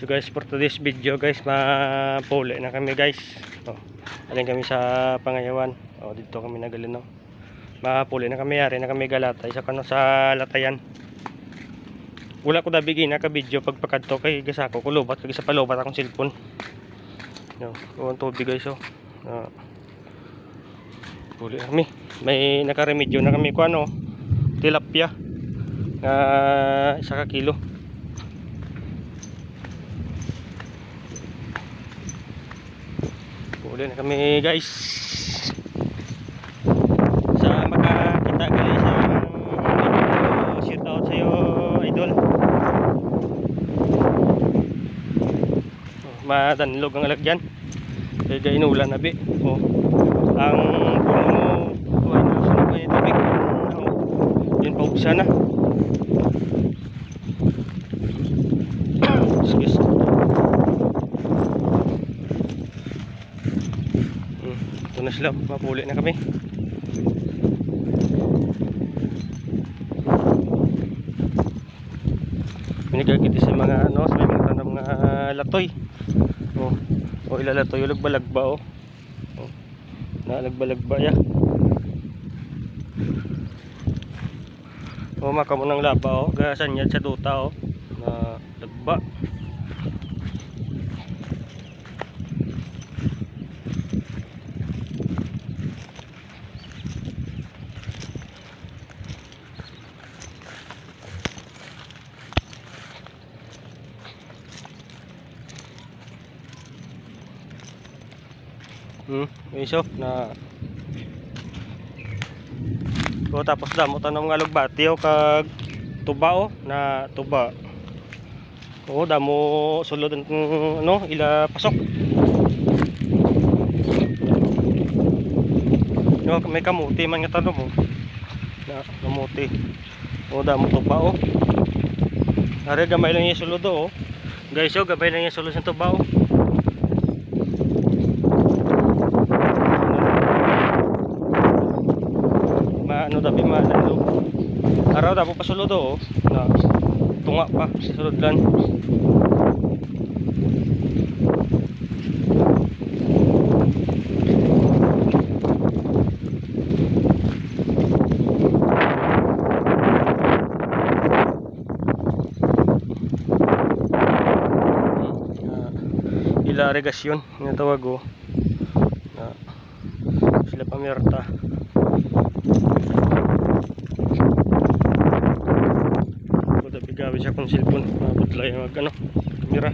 So guys, for today's video guys, mapuli na kami guys. Alin kami sa Pangayawan. Dito kami nagalino. Mapuli na kami, yari na kami galatay sa kano sa latayan. Wala ko dabigi na ka video pagpakadto kay gasako ko lubat kay sa palubat akong cellphone. Kuwan tubig guys puli kami. May nakaremedyo na kami ko tilapia. 1 kilo. Puli na kami guys. Sa makakita guys sa shout out sa iyo idol. Madanlog ang alagyan. Kaya inulan na bi. Ang puno mo sunod ko yung tubig. Yun paugsa na. Excuse. Ito na sila, mapuli na kami. Pinagagiti sa mga sa may mga tanong mga latoy. Ilalatoy lagba-lagba nalagba-lagba ya. Maka mo ng laba gasanyad sa duta na lagba. Iso na tapos damo tanong nga lugbati kag tuba na tuba. Damo sulod ila pasok. May kamuti man nga tanong na kamuti. Damo tuba Are gamay lang yung sulod guys gabay lang yung sulod sa tuba dabi malalog araw dapo pasulod na tunga pa sa sulodlan. Ila regasyon nga tawag na sila pamirta. Gawi siya kung cellphone mabudlay mag kamera.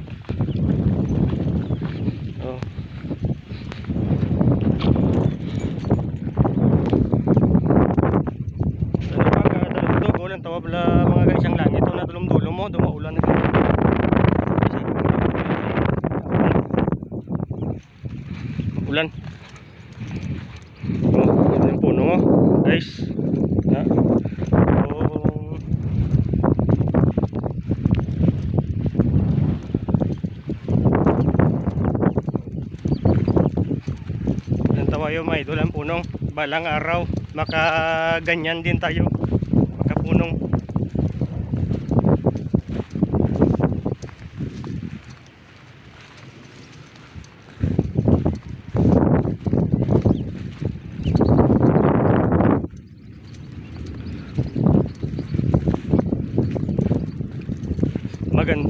Dalumdog ulan tawab la mga guys ang langit na dulum-dulum mo dumaulan na ulan. Yung puno guys na tawayo may idol ang punong balang araw makaganyan din tayo makapunong.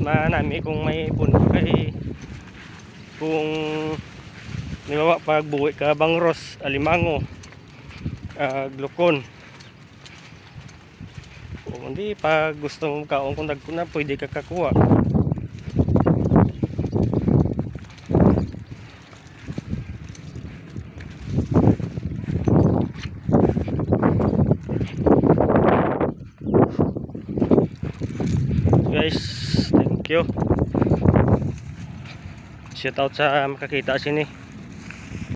Manami kung may puno kay kung niwawa pagbuwi ka bangros, alimango, glukon. Hindi pag gusto mo kaong kung nagkuna pwede ka kakuha. Guys, thank you. Shout out sa makakita sini.